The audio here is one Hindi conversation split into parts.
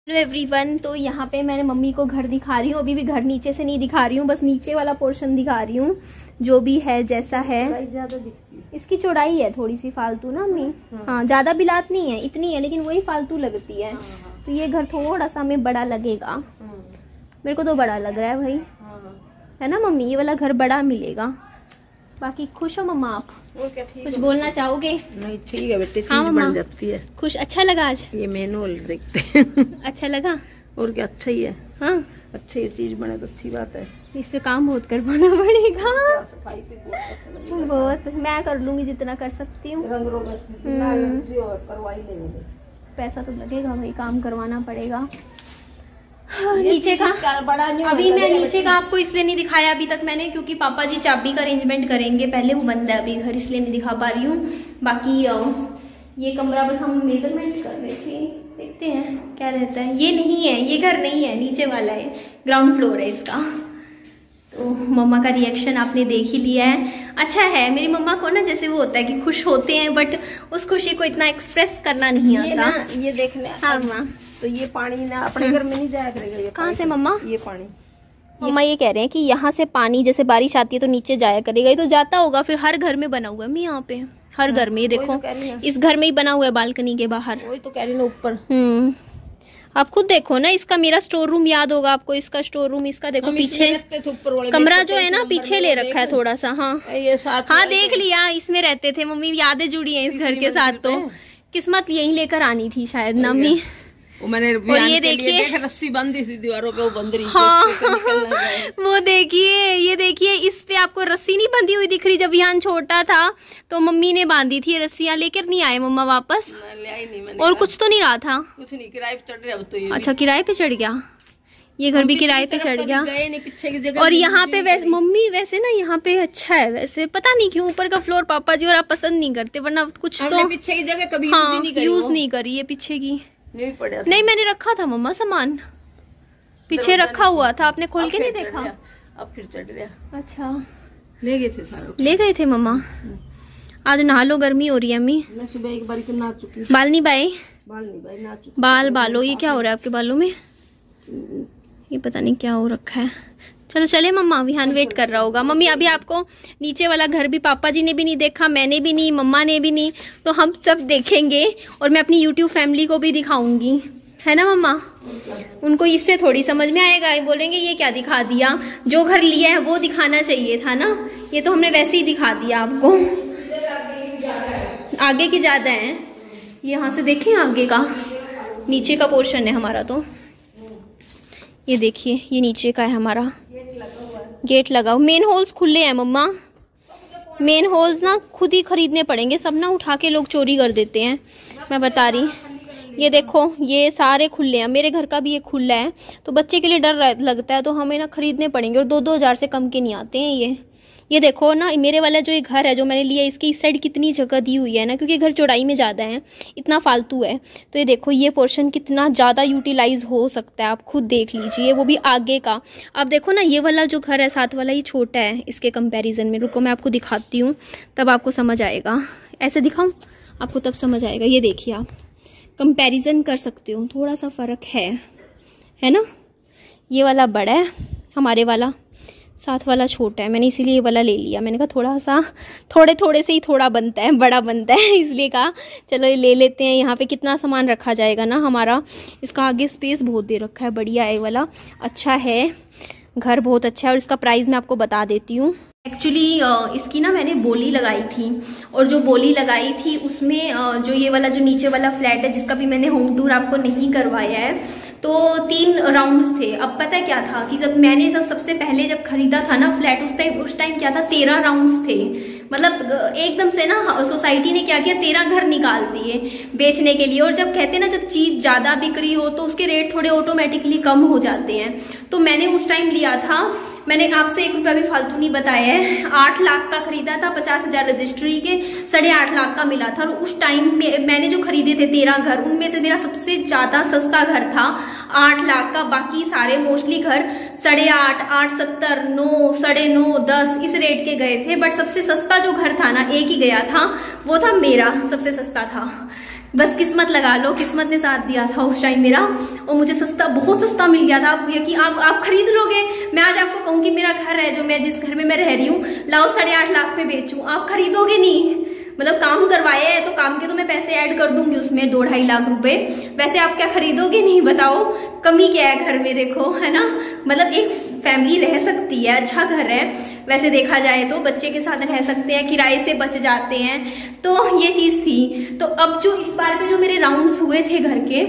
Hello everyone. तो यहाँ पे मैंने मम्मी को घर दिखा रही हूँ। अभी भी घर नीचे से नहीं दिखा रही हूँ, बस नीचे वाला पोर्शन दिखा रही हूँ जो भी है जैसा है। इसकी चौड़ाई है थोड़ी सी फालतू ना मम्मी। हाँ ज्यादा बिलात नहीं है, इतनी है, लेकिन वही फालतू लगती है। तो ये घर थोड़ा सा हमें बड़ा लगेगा। मेरे को तो बड़ा लग रहा है भाई, है ना मम्मी? ये वाला घर बड़ा मिलेगा। बाकी खुश हो मम्मा आप? और क्या, ठीक कुछ बोलना चाहोगे? नहीं ठीक है बेटे, चीज हाँ बन जाती है। खुश? अच्छा लगा आज? ये मैनुअल देखते हैं। अच्छा लगा? और क्या, अच्छा ही है। हाँ अच्छी ये चीज बने तो अच्छी बात है। इस पे काम बहुत करवाना पड़ेगा। सफाई पे बहुत बहुत मैं कर लूंगी जितना कर सकती हूँ। रंग रोगन करवाई लेंगे। पैसा तो लगेगा भाई, काम करवाना पड़ेगा। नीचे का बड़ा नहीं, अभी मैं नीचे का आपको इसलिए नहीं दिखाया अभी तक मैंने, क्योंकि पापा जी चाबी का अरेंजमेंट करेंगे पहले, वो बंद है अभी घर, इसलिए नहीं दिखा पा रही हूँ। बाकी ये कमरा बस हम मेजरमेंट कर रहे थे, देखते हैं क्या रहता है। ये नहीं है, ये घर नहीं है, नीचे वाला है, ग्राउंड फ्लोर है इसका। तो मम्मा का रिएक्शन आपने देख ही लिया है। अच्छा है, मेरी मम्मा को ना जैसे वो होता है कि खुश होते हैं, बट उस खुशी को इतना एक्सप्रेस करना नहीं आता। ये देखने। हाँ माँ, तो ये पानी ना अपने घर में नहीं जाया करेगा। ये कहाँ से मम्मा? ये पानी मम्मा ये कह रहे हैं कि यहाँ से पानी जैसे बारिश आती है तो नीचे जाया करेगा। ये तो जाता होगा, फिर हर घर में बना हुआ है। मैं यहाँ पे हर घर में, ये देखो इस घर में ही बना हुआ है बालकनी के बाहर। वही तो कह रही ना, ऊपर। आप खुद देखो ना, इसका मेरा स्टोर रूम याद होगा आपको, इसका स्टोर रूम, इसका देखो पीछे कमरा जो है ना पीछे ले रखा है थोड़ा सा। हाँ ये साथ हाँ देख लिया, इसमें रहते थे मम्मी, यादें जुड़ी हैं इस घर के साथ। तो किस्मत यही लेकर आनी थी शायद ना मम्मी। मैंने और ये देखिए रस्सी बंधी थी दीवारों पे, वो बंद रही। हाँ वो देखिए, ये देखिए इस पे आपको रस्सी नहीं बंधी हुई दिख रही। जब यहाँ छोटा था तो मम्मी ने बांधी थी रस्सियां, लेकर नहीं आए मम्मा वापस। ले आई नहीं मैंने। और कुछ तो नहीं रहा था? कुछ नहीं, किराए पे चढ़ रहा अब तो ये। अच्छा किराए पे चढ़ गया, ये घर भी किराए पे चढ़ गया। पीछे की जगह। और यहाँ पे वैसे मम्मी, वैसे ना यहाँ पे अच्छा है वैसे, पता नहीं क्यों ऊपर का फ्लोर पापा जी और आप पसंद नहीं करते, वरना कुछ तो पीछे की जगह कभी यूज नहीं करी है पीछे की। नहीं मैंने रखा था मम्मा सामान, पीछे रखा हुआ था, आपने खोल के नहीं देखा? अब फिर चढ़ रहा। अच्छा ले गए थे सारे, ले गए थे मम्मा। आज नहा लो, गर्मी हो रही है अम्मी। मैं सुबह एक बार नहा चुकी। बाल नहीं बाए? बाल नहीं बाए, नहा चुकी। बाल बालो, ये क्या हो रहा है आपके बालों में? ये पता नहीं क्या हो रखा है। चलो चले मम्मा, विहान वेट कर रहा होगा। मम्मी अभी आपको नीचे वाला घर भी पापा जी ने भी नहीं देखा, मैंने भी नहीं, मम्मा ने भी नहीं, तो हम सब देखेंगे। और मैं अपनी YouTube फैमिली को भी दिखाऊंगी, है ना मम्मा? उनको इससे थोड़ी समझ में आएगा, बोलेंगे ये क्या दिखा दिया, जो घर लिया है वो दिखाना चाहिए था ना, ये तो हमने वैसे ही दिखा दिया आपको। आगे की ज्यादा है, यहाँ से देखें आगे का, नीचे का पोर्शन है हमारा। तो ये देखिए, ये नीचे का है हमारा, गेट लगा। मेन होल्स खुले हैं मम्मा, मेन होल्स ना खुद ही खरीदने पड़ेंगे, सब ना उठा के लोग चोरी कर देते हैं, मैं बता रही। ये देखो ये सारे खुले हैं, मेरे घर का भी ये खुला है, तो बच्चे के लिए डर लगता है, तो हमें ना खरीदने पड़ेंगे। और 2-2 हज़ार से कम के नहीं आते हैं ये देखो ना, मेरे वाला जो ये घर है जो मैंने लिया, इसकी इस साइड कितनी जगह दी हुई है ना, क्योंकि घर चौड़ाई में ज़्यादा है, इतना फालतू है। तो ये देखो ये पोर्शन कितना ज़्यादा यूटिलाइज हो सकता है, आप खुद देख लीजिए, वो भी आगे का। आप देखो ना, ये वाला जो घर है साथ वाला, ये छोटा है इसके कंपैरिजन में। रुको मैं आपको दिखाती हूँ, तब आपको समझ आएगा। ऐसे दिखाऊँ आपको, तब समझ आएगा। ये देखिए आप कंपैरिजन कर सकते हो, थोड़ा सा फ़र्क है ना। ये वाला बड़ा है, हमारे वाला साथ वाला छोटा है, मैंने इसीलिए ये वाला ले लिया। मैंने कहा थोड़ा सा थोड़े से ही थोड़ा बनता है, बड़ा बनता है, इसलिए कहा चलो ये ले लेते हैं। यहाँ पे कितना सामान रखा जाएगा ना हमारा, इसका आगे स्पेस बहुत दे रखा है, बढ़िया है वाला, अच्छा है घर, बहुत अच्छा है। और इसका प्राइस मैं आपको बता देती हूँ। एक्चुअली इसकी ना मैंने बोली लगाई थी, और जो बोली लगाई थी उसमें जो ये वाला जो नीचे वाला फ्लैट है, जिसका भी मैंने होम टूर आपको नहीं करवाया है, तो 3 राउंड्स थे। अब पता है क्या था कि जब मैंने सबसे पहले जब खरीदा था ना फ्लैट, उस टाइम क्या था, 13 राउंड्स थे। मतलब एकदम से ना सोसाइटी ने क्या किया, 13 घर निकाल दिए बेचने के लिए। और जब कहते हैं ना, जब चीज ज्यादा बिक रही हो तो उसके रेट थोड़े ऑटोमेटिकली कम हो जाते हैं। तो मैंने उस टाइम लिया था, मैंने आपसे 1 रुपया भी फालतू नहीं बताया है, 8 लाख का खरीदा था, 50,000 रजिस्ट्री के, 8.5 लाख का मिला था। और उस टाइम में मैंने जो खरीदे थे 13 घर, उनमें से मेरा सबसे ज्यादा सस्ता घर था 8 लाख का। बाकी सारे मोस्टली घर 8.5, 8.70, 9, 9.5, 10 इस रेट के गए थे। बट सबसे सस्ता जो घर था ना, एक ही गया था, वो था मेरा, सबसे सस्ता था। बस किस्मत लगा लो, किस्मत ने साथ दिया था उस टाइम मेरा, और मुझे सस्ता, बहुत सस्ता मिल गया था। आप खरीद लोगे, मैं आज आपको कहूँ कि मेरा घर है जो मैं जिस घर में मैं रह रही हूँ, लाओ 8.5 लाख पे बेचूं, आप खरीदोगे नहीं। मतलब काम करवाया है तो काम के तो मैं पैसे ऐड कर दूंगी उसमें 2-2.5 लाख रुपए, वैसे आप क्या खरीदोगे नहीं, बताओ कमी क्या है घर में, देखो है ना। मतलब एक फैमिली रह सकती है, अच्छा घर है वैसे देखा जाए तो, बच्चे के साथ रह सकते हैं, किराए से बच जाते हैं, तो ये चीज थी। तो अब जो इस बार के जो मेरे राउंड्स हुए थे घर के,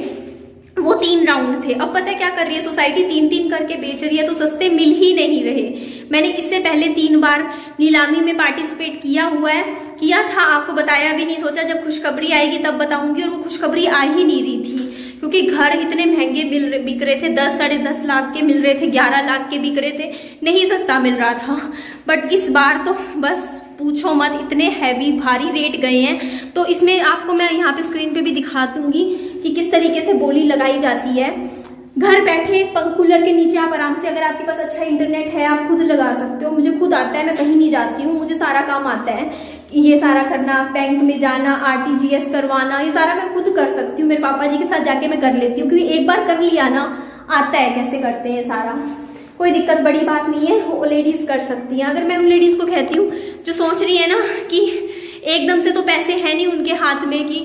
वो 3 राउंड थे। अब पता है क्या कर रही है सोसाइटी, 3-3 करके बेच रही है, तो सस्ते मिल ही नहीं रहे। मैंने इससे पहले 3 बार नीलामी में पार्टिसिपेट किया था, आपको बताया भी नहीं, सोचा जब खुशखबरी आएगी तब बताऊंगी, और वो खुशखबरी आ ही नहीं रही थी क्योंकि घर इतने महंगे बिक रहे थे, 10-10.5 लाख के मिल रहे थे, 11 लाख के बिक रहे थे, नहीं सस्ता मिल रहा था। बट इस बार तो बस पूछो मत, इतने हैवी भारी रेट गए हैं। तो इसमें आपको मैं यहाँ पे स्क्रीन पे भी दिखा दूंगी कि किस तरीके से बोली लगाई जाती है। घर बैठे कूलर के नीचे आप आराम से, अगर आपके पास अच्छा इंटरनेट है, आप खुद लगा सकते हो। मुझे खुद आता है, मैं कहीं नहीं जाती हूँ, मुझे सारा काम आता है, ये सारा करना, बैंक में जाना, RTGS करवाना, ये सारा मैं खुद कर सकती हूँ। मेरे पापा जी के साथ जाके मैं कर लेती हूँ, क्योंकि एक बार कर लिया ना, आता है कैसे करते हैं सारा, कोई दिक्कत बड़ी बात नहीं है, वो लेडीज कर सकती हैं। अगर मैं उन लेडीज को कहती हूँ जो सोच रही है ना कि एकदम से तो पैसे है नहीं उनके हाथ में कि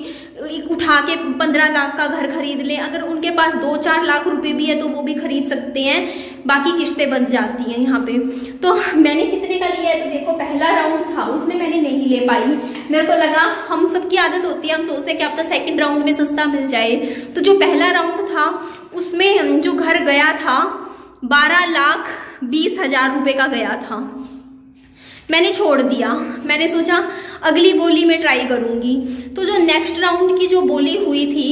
उठा के 15 लाख का घर खरीद लें, अगर उनके पास 2-4 लाख रुपए भी है तो वो भी खरीद सकते हैं, बाकी किस्तें बन जाती हैं यहाँ पे। तो मैंने कितने का लिया है, तो देखो पहला राउंड था उसमें मैंने नहीं ले पाई, मेरे को लगा, हम सबकी आदत होती है, हम सोचते हैं कि अब तो सेकंड राउंड में सस्ता मिल जाए। तो जो पहला राउंड था उसमें जो घर गया था 12,20,000 रुपए का गया था, मैंने छोड़ दिया। मैंने सोचा अगली बोली में ट्राई करूंगी। तो जो नेक्स्ट राउंड की जो बोली हुई थी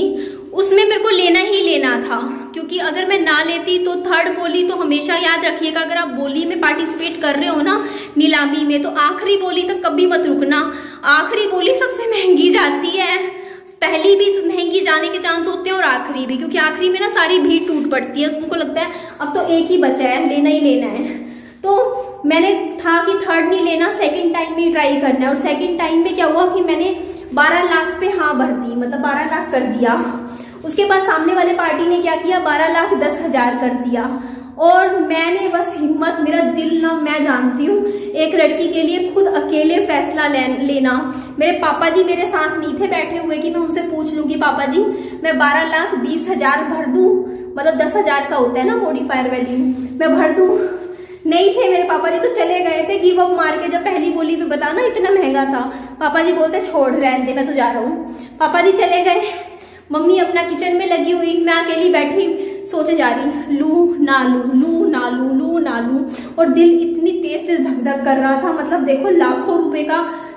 उसमें मेरे को लेना ही लेना था, क्योंकि अगर मैं ना लेती तो थर्ड बोली, तो हमेशा याद रखिएगा अगर आप बोली में पार्टिसिपेट कर रहे हो ना नीलामी में, तो आखिरी बोली तक कभी मत रुकना। आखिरी बोली सबसे महंगी जाती है, पहली भी महंगी जाने के चांस होते हैं और आखिरी भी, क्योंकि आखिरी में ना सारी भीड़ टूट पड़ती है, उनको लगता है अब तो एक ही बचा है, लेना ही लेना है। तो मैंने था कि थर्ड नहीं लेना, सेकंड टाइम में ट्राई करना है। और सेकंड टाइम में क्या हुआ कि मैंने 12 लाख पे हाँ भर दी, मतलब 12 लाख कर दिया। उसके बाद सामने वाले पार्टी ने क्या किया, 12,10,000 कर दिया। और मैंने बस हिम्मत, मेरा दिल ना, मैं जानती हूँ एक लड़की के लिए खुद अकेले फैसला लेना। मेरे पापा जी मेरे साथ नहीं थे बैठे हुए कि मैं उनसे पूछ लूंगी पापा जी मैं 12,20,000 भर दूं, मतलब 10,000 का होता है ना मॉडिफायर वैल्यू, मैं भर दूं। नहीं थे मेरे पापा जी, तो चले गए थे गिव अप मार के। जब पहली बोली पे बताना इतना महंगा था, पापा जी बोलते छोड़ रहने दे, मैं तो जा रहा हूँ। पापा जी चले गए, मम्मी अपना किचन में लगी हुई, मैं अकेली बैठी सोचे जा रही, लू ना लू, लू ना लू, लू ना लू। और दिल इतनी तेज तेज धक धक कर रहा था, मतलब देखो लाखों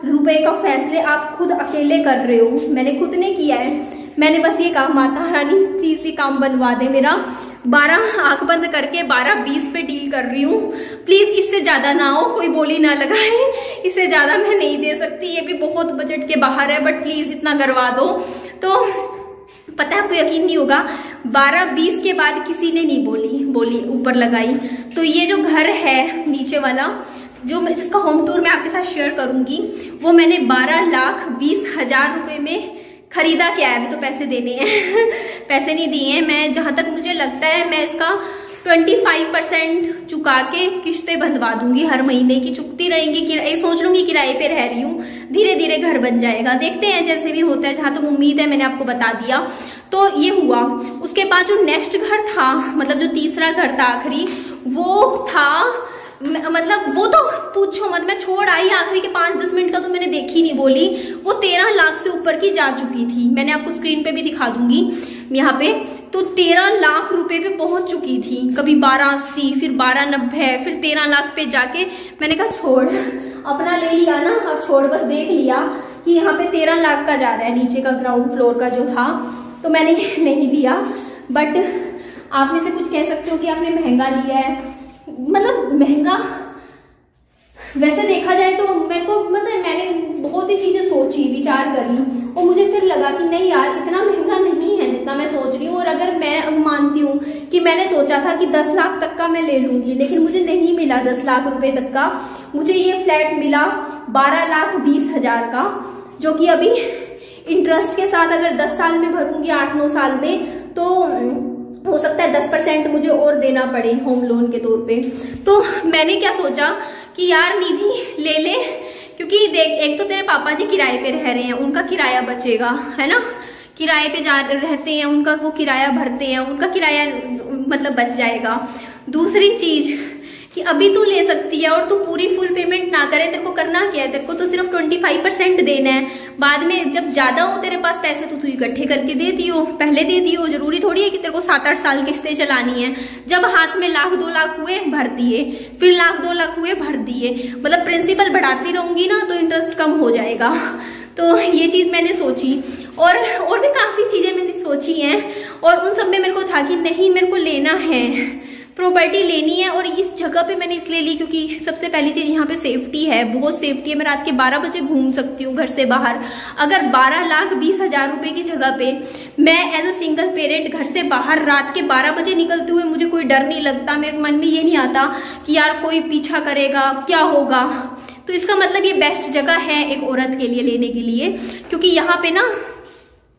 रुपए का फैसले आप खुद अकेले कर रहे हो, मैंने खुद ने किया है। मैंने बस ये कहा माता रानी प्लीज ये काम बनवा दे मेरा, 12 आंख बंद करके 12-20 पे डील कर रही हूँ, प्लीज इससे ज्यादा ना हो, कोई बोली ना लगाए, इससे ज्यादा मैं नहीं दे सकती, ये भी बहुत बजट के बाहर है, बट प्लीज इतना करवा दो। तो पता है आपको यकीन नहीं होगा, 12-20 के बाद किसी ने नहीं बोली ऊपर लगाई। तो ये जो घर है नीचे वाला, जो मैं जिसका होम टूर मैं आपके साथ शेयर करूंगी, वो मैंने 12,20,000 रुपए में खरीदा। क्या है, अभी तो पैसे देने हैं पैसे नहीं दिए हैं। मैं जहां तक मुझे लगता है मैं इसका 25% चुका के किश्तें बंधवा दूंगी, हर महीने की चुकती रहेंगी। सोच लूंगी किराए पे रह रही हूँ, धीरे धीरे घर बन जाएगा, देखते हैं जैसे भी होता है, जहां तक उम्मीद है मैंने आपको बता दिया। तो ये हुआ। उसके बाद जो नेक्स्ट घर था, मतलब जो तीसरा घर था आखिरी, वो था, मतलब वो तो पूछो मत, मैं छोड़ आई आखिरी के 5-10 मिनट का तो मैंने देखी नहीं बोली, वो 13 लाख से ऊपर की जा चुकी थी। मैंने आपको स्क्रीन पे भी दिखा दूंगी यहाँ पे, तो 13 लाख रुपए पे पहुंच चुकी थी, कभी 1280, फिर 1290, फिर 13 लाख पे जाके मैंने कहा छोड़, अपना ले लिया ना, अब छोड़, बस देख लिया कि यहाँ पे 13 लाख का जा रहा है नीचे का ग्राउंड फ्लोर का जो था, तो मैंने नहीं लिया। बट आप में से कुछ कह सकते हो कि आपने महंगा लिया है, मतलब महंगा वैसे देखा जाए तो मेरे को, मतलब मैंने बहुत सी चीजें सोची, विचार करी, और मुझे फिर लगा कि नहीं यार इतना महंगा नहीं है जितना मैं सोच रही हूँ। और अगर मैं मानती हूँ कि मैंने सोचा था कि 10 लाख तक का मैं ले लूंगी, लेकिन मुझे नहीं मिला 10 लाख रुपए तक का, मुझे ये फ्लैट मिला 12,20,000 का, जो कि अभी इंटरेस्ट के साथ अगर 10 साल में भरूंगी, 8-9 साल में, तो हो सकता है 10% मुझे और देना पड़े होम लोन के तौर पे। तो मैंने क्या सोचा कि यार निधि ले ले, क्योंकि देख एक तो तेरे पापा जी किराए पे रह रहे हैं, उनका किराया बचेगा, है ना, किराए पे रहते हैं, उनका वो किराया भरते हैं, उनका किराया मतलब बच जाएगा। दूसरी चीज कि अभी तू ले सकती है और तू पूरी फुल पेमेंट ना करे, तेरे को करना क्या है, तेरे को तो सिर्फ 25% देना है। बाद में जब ज्यादा हो तेरे पास पैसे तो तू इकट्ठे करके दे दियो, पहले दे दियो। जरूरी थोड़ी है कि तेरे को 7-8 साल किस्तें चलानी है। जब हाथ में 1-2 लाख हुए भर दिए, फिर 1-2 लाख हुए भर दिए, मतलब प्रिंसिपल बढ़ाती रहूंगी ना तो इंटरेस्ट कम हो जाएगा। तो ये चीज मैंने सोची, और भी काफी चीजें मैंने सोची हैं, और उन सब में मेरे को था कि नहीं मेरे को लेना है, प्रॉपर्टी लेनी है। और इस जगह पे मैंने इसलिए ली क्योंकि सबसे पहली चीज यहाँ पे सेफ्टी है, बहुत सेफ्टी है। मैं रात के 12 बजे घूम सकती हूँ घर से बाहर। अगर 12,20,000 रुपए की जगह पे मैं एज अ सिंगल पेरेंट घर से बाहर रात के 12 बजे निकलते हुए मुझे कोई डर नहीं लगता, मेरे मन में ये नहीं आता कि यार कोई पीछा करेगा, क्या होगा। तो इसका मतलब ये बेस्ट जगह है एक औरत के लिए लेने के लिए, क्योंकि यहाँ पे ना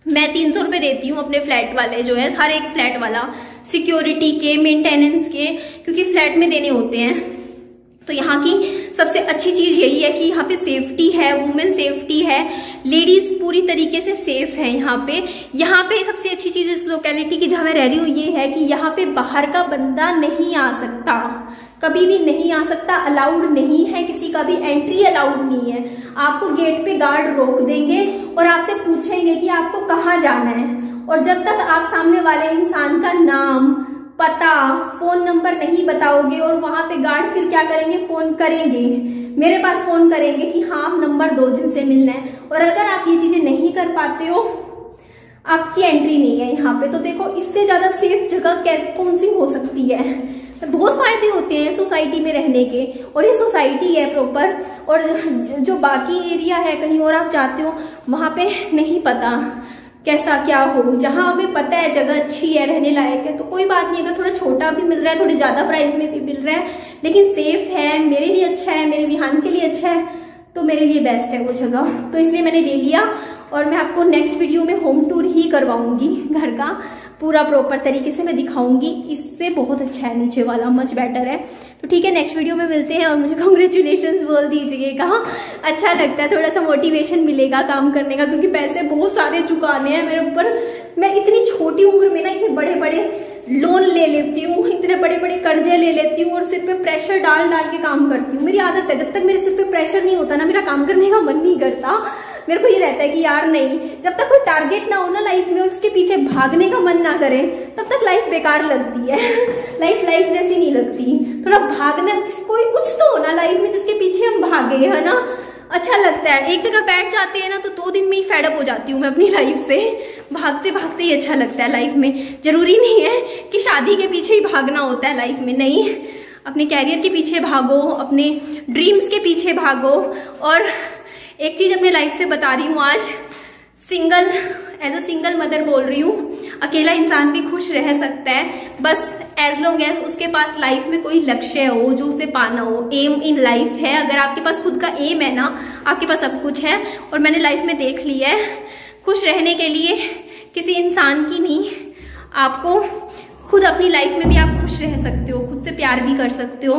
मैं 300 रुपए देती हूँ अपने फ्लैट वाले जो है, हर एक फ्लैट वाला, सिक्योरिटी के, मेंटेनेंस के, क्योंकि फ्लैट में देने होते हैं। तो यहाँ की सबसे अच्छी चीज यही है कि यहाँ पे सेफ्टी है, वुमेन सेफ्टी है, लेडीज पूरी तरीके से सेफ है यहाँ पे। यहाँ पे सबसे अच्छी चीज इस लोकेलिटी की जहाँ मैं रह रही हूँ ये है कि यहाँ पे बाहर का बंदा नहीं आ सकता, कभी भी नहीं आ सकता, अलाउड नहीं है, किसी का भी एंट्री अलाउड नहीं है। आपको गेट पे गार्ड रोक देंगे और आपसे पूछेंगे कि आपको कहाँ जाना है, और जब तक आप सामने वाले इंसान का नाम, पता, फोन नंबर नहीं बताओगे, और वहां पे गार्ड फिर क्या करेंगे, फोन करेंगे, मेरे पास फोन करेंगे कि हाँ आप नंबर दो जिनसे मिलना है। और अगर आप ये चीजें नहीं कर पाते हो, आपकी एंट्री नहीं है यहाँ पे। तो देखो इससे ज्यादा सेफ जगह कौन सी हो सकती है। बहुत फायदे होते हैं सोसाइटी में रहने के, और ये सोसाइटी है प्रॉपर, और जो बाकी एरिया है कहीं और आप जाते हो वहां पे नहीं पता कैसा क्या हो। जहां हमें पता है जगह अच्छी है, रहने लायक है, तो कोई बात नहीं। अगर थोड़ा छोटा भी मिल रहा है, थोड़ी ज्यादा प्राइस में भी मिल रहा है, लेकिन सेफ है, मेरे लिए अच्छा है, मेरे विहान के लिए अच्छा है, तो मेरे लिए बेस्ट है वो जगह। तो इसलिए मैंने ले लिया, और मैं आपको नेक्स्ट वीडियो में होम टूर ही करवाऊंगी घर का, पूरा प्रॉपर तरीके से मैं दिखाऊंगी। इससे बहुत अच्छा है, नीचे वाला मच बेटर है। तो ठीक है, नेक्स्ट वीडियो में मिलते हैं, और मुझे कांग्रेचुलेशंस बोल दीजिएगा। अच्छा लगता है, थोड़ा सा मोटिवेशन मिलेगा काम करने का, क्योंकि पैसे बहुत सारे चुकाने हैं मेरे ऊपर। मैं इतनी छोटी उम्र में ना इतने बड़े बड़े लोन ले लेती हूँ, इतने बड़े बड़े कर्जे ले लेती हूँ, और सिर पे प्रेशर डाल डाल के काम करती हूँ। मेरी आदत है, जब तक मेरे सिर पे प्रेशर नहीं होता ना, मेरा काम करने का मन नहीं करता। मेरे को ये रहता है कि यार नहीं, जब तक कोई टारगेट ना हो ना लाइफ में, उसके पीछे भागने का मन ना करे, तब तक लाइफ बेकार लगती है। लाइफ जैसी नहीं लगती। थोड़ा भागना, कोई कुछ तो हो ना लाइफ में जिसके पीछे हम भागे, है ना, अच्छा लगता है। एक जगह बैठ जाते हैं ना तो 2 दिन में ही फेडअप हो जाती हूँ मैं अपनी लाइफ से। भागते भागते ही अच्छा लगता है लाइफ में। जरूरी नहीं है कि शादी के पीछे ही भागना होता है लाइफ में, नहीं, अपने कैरियर के पीछे भागो, अपने ड्रीम्स के पीछे भागो। और एक चीज अपने लाइफ से बता रही हूँ आज, single, as a single mother बोल रही हूँ, अकेला इंसान भी खुश रह सकता है, बस एज लॉन्ग एज उसके पास लाइफ में कोई लक्ष्य हो जो उसे पाना हो। एम इन लाइफ है, अगर आपके पास खुद का एम है ना, आपके पास सब कुछ है। और मैंने लाइफ में देख लिया है, खुश रहने के लिए किसी इंसान की नहीं, आपको खुद अपनी लाइफ में भी आप खुश रह सकते हो, खुद से प्यार भी कर सकते हो।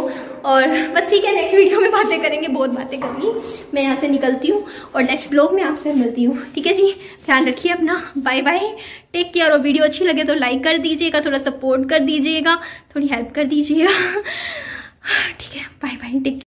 और बस ठीक है, नेक्स्ट वीडियो में बातें करेंगे, बहुत बातें कर ली, मैं यहाँ से निकलती हूँ और नेक्स्ट ब्लॉग में आपसे मिलती हूँ। ठीक है जी, ध्यान रखिए अपना, बाय बाय, टेक केयर। और वीडियो अच्छी लगे तो लाइक कर दीजिएगा, थोड़ा सपोर्ट कर दीजिएगा, थोड़ी हेल्प कर दीजिएगा। ठीक है, बाय बाय, टेक केयर।